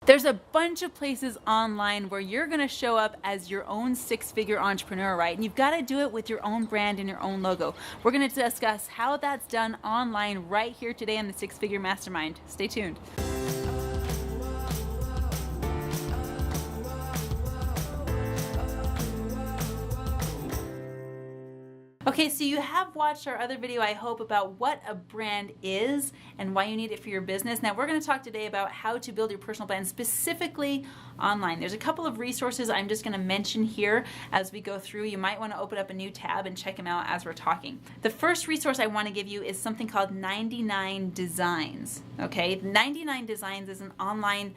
There's a bunch of places online where you're going to show up as your own six-figure entrepreneur, right? And you've got to do it with your own brand and your own logo. We're going to discuss how that's done online right here today on the Six Figure Mastermind. Stay tuned. Okay, so you have watched our other video, I hope, about what a brand is and why you need it for your business. Now we're going to talk today about how to build your personal brand specifically online. There's a couple of resources I'm just going to mention here as we go through. You might want to open up a new tab and check them out as we're talking. The first resource I want to give you is something called 99 Designs. Okay, 99 Designs is an online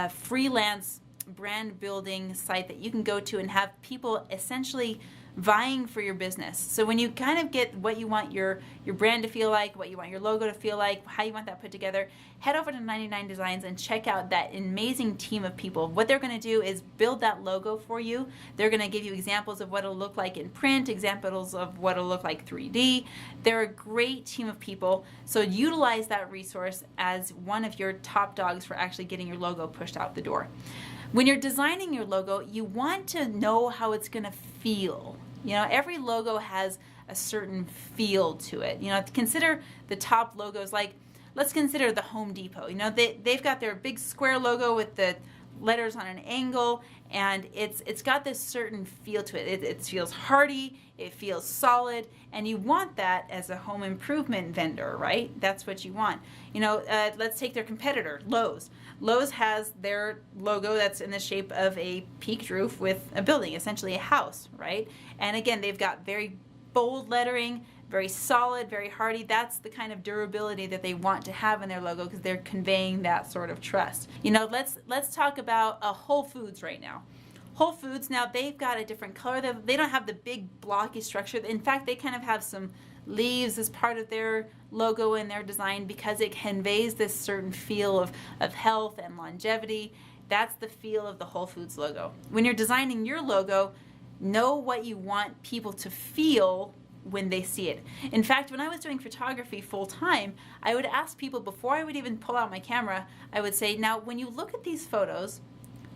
freelance brand building site that you can go to and have people essentially vying for your business. So when you kind of get what you want your brand to feel like, what you want your logo to feel like, how you want that put together, head over to 99 Designs and check out that amazing team of people. What they're going to do is build that logo for you. They're going to give you examples of what it'll look like in print, examples of what it'll look like 3D. They're a great team of people. So utilize that resource as one of your top dogs for actually getting your logo pushed out the door. When you're designing your logo, you want to know how it's going to feel. You know, every logo has a certain feel to it. You know, consider the top logos, like let's consider the Home Depot. You know, they've got their big square logo with the letters on an angle, and it's got this certain feel to it. It feels hearty, it feels solid, and you want that as a home improvement vendor, right? That's what you want. You know, let's take their competitor, Lowe's. Lowe's has their logo that's in the shape of a peaked roof with a building, essentially a house, right? And again, they've got very bold lettering, very solid, very hardy. That's the kind of durability that they want to have in their logo because they're conveying that sort of trust. You know, let's talk about Whole Foods right now. Whole Foods, now they've got a different color. They don't have the big blocky structure. In fact, they kind of have some leaves as part of their logo and their design because it conveys this certain feel of health and longevity. That's the feel of the Whole Foods logo. When you're designing your logo, know what you want people to feel when they see it. In fact, when I was doing photography full time, I would ask people before I would even pull out my camera, I would say, now when you look at these photos,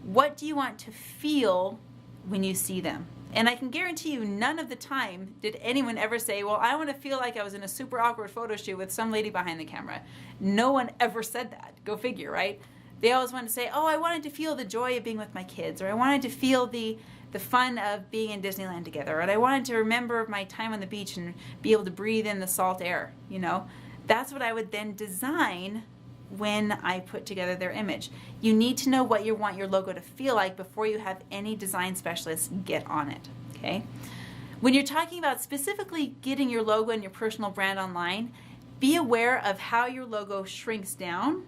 what do you want to feel when you see them? And I can guarantee you none of the time did anyone ever say, well, I want to feel like I was in a super awkward photo shoot with some lady behind the camera. No one ever said that. Go figure, right? They always wanted to say, oh, I wanted to feel the joy of being with my kids, or I wanted to feel the fun of being in Disneyland together, and I wanted to remember my time on the beach and be able to breathe in the salt air, you know? That's what I would then design when I put together their image. You need to know what you want your logo to feel like before you have any design specialists get on it, okay? When you're talking about specifically getting your logo and your personal brand online, be aware of how your logo shrinks down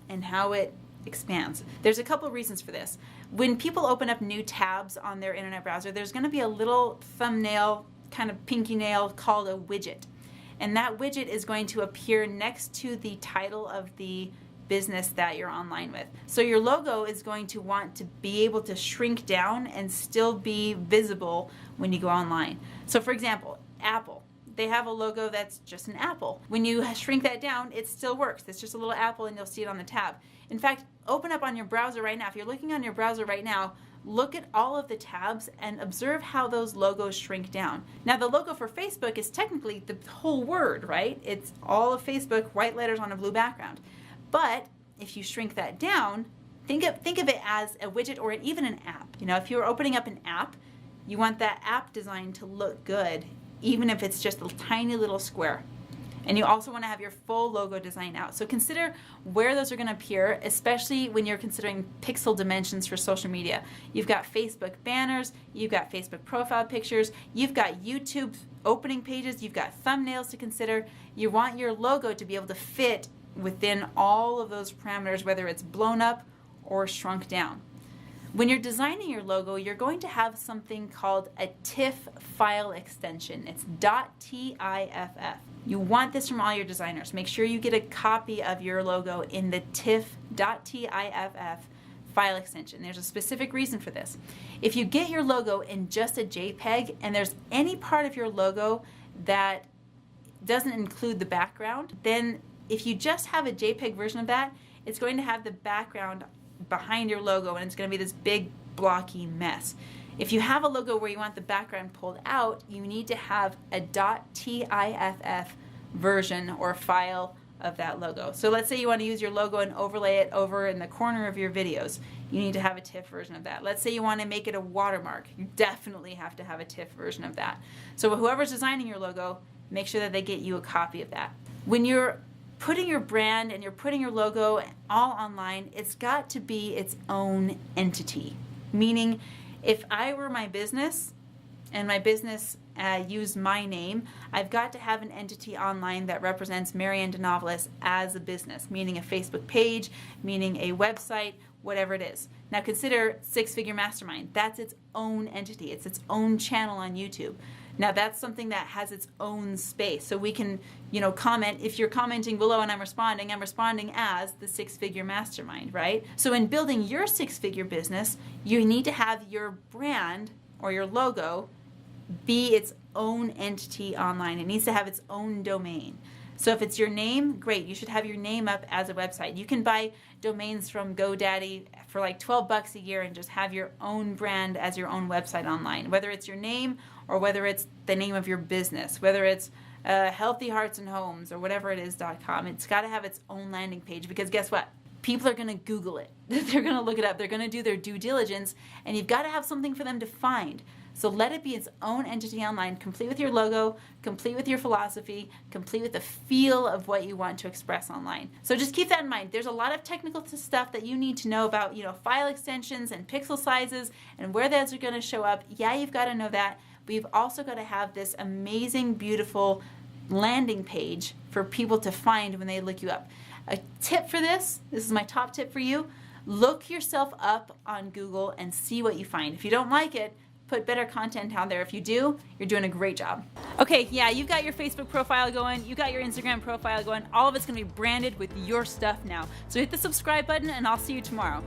and how it expands. There's a couple of reasons for this. When people open up new tabs on their internet browser, there's going to be a little thumbnail, kind of pinky nail called a widget. And that widget is going to appear next to the title of the business that you're online with. So your logo is going to want to be able to shrink down and still be visible when you go online. So for example, Apple. They have a logo that's just an apple. When you shrink that down, it still works. It's just a little apple and you'll see it on the tab. In fact, open up on your browser right now. If you're looking on your browser right now, look at all of the tabs and observe how those logos shrink down. Now the logo for Facebook is technically the whole word, right? It's all of Facebook, white letters on a blue background. But if you shrink that down, think of it as a widget or even an app. You know, if you're opening up an app, you want that app design to look good, even if it's just a tiny little square. And you also want to have your full logo design out. So consider where those are going to appear, especially when you're considering pixel dimensions for social media. You've got Facebook banners, you've got Facebook profile pixels, you've got YouTube opening pages, you've got thumbnails to consider. You want your logo to be able to fit within all of those parameters, whether it's blown up or shrunk down. When you're designing your logo, you're going to have something called a TIFF file extension. It's .tiff. You want this from all your designers. Make sure you get a copy of your logo in the TIFF file extension. There's a specific reason for this. If you get your logo in just a JPEG and there's any part of your logo that doesn't include the background, then if you just have a JPEG version of that, it's going to have the background behind your logo and it's going to be this big blocky mess. If you have a logo where you want the background pulled out, you need to have a .tiff version or file of that logo. So let's say you want to use your logo and overlay it over in the corner of your videos. You need to have a TIFF version of that. Let's say you want to make it a watermark. You definitely have to have a TIFF version of that. So whoever's designing your logo, make sure that they get you a copy of that. When you're putting your brand and you're putting your logo all online, it's got to be its own entity. Meaning, if I were my business and my business used my name, I've got to have an entity online that represents Marianne DeNovellis as a business, meaning a Facebook page, meaning a website, whatever it is. Now consider Six Figure Mastermind. That's its own entity. It's its own channel on YouTube. Now that's something that has its own space. So we can, comment. If you're commenting below and I'm responding as the Six Figure Mastermind, right? So in building your six-figure business, you need to have your brand or your logo be its own entity online. It needs to have its own domain. So if it's your name, great. You should have your name up as a website. You can buy domains from GoDaddy for like $12 a year and just have your own brand as your own website online. Whether it's your name or whether it's the name of your business, whether it's Healthy Hearts and Homes or whatever it is.com, it's got to have its own landing page because guess what? People are going to Google it. They're going to look it up. They're going to do their due diligence, and you've got to have something for them to find. So let it be its own entity online, complete with your logo, complete with your philosophy, complete with the feel of what you want to express online. So just keep that in mind. There's a lot of technical stuff that you need to know about, file extensions and pixel sizes and where those are going to show up. Yeah, you've got to know that, but you've also got to have this amazing, beautiful landing page for people to find when they look you up. A tip for this is my top tip for you, look yourself up on Google and see what you find. If you don't like it, put better content out there. If you do, you're doing a great job. Okay, yeah, you've got your Facebook profile going, you got your Instagram profile going, all of it's gonna be branded with your stuff now. So hit the subscribe button and I'll see you tomorrow.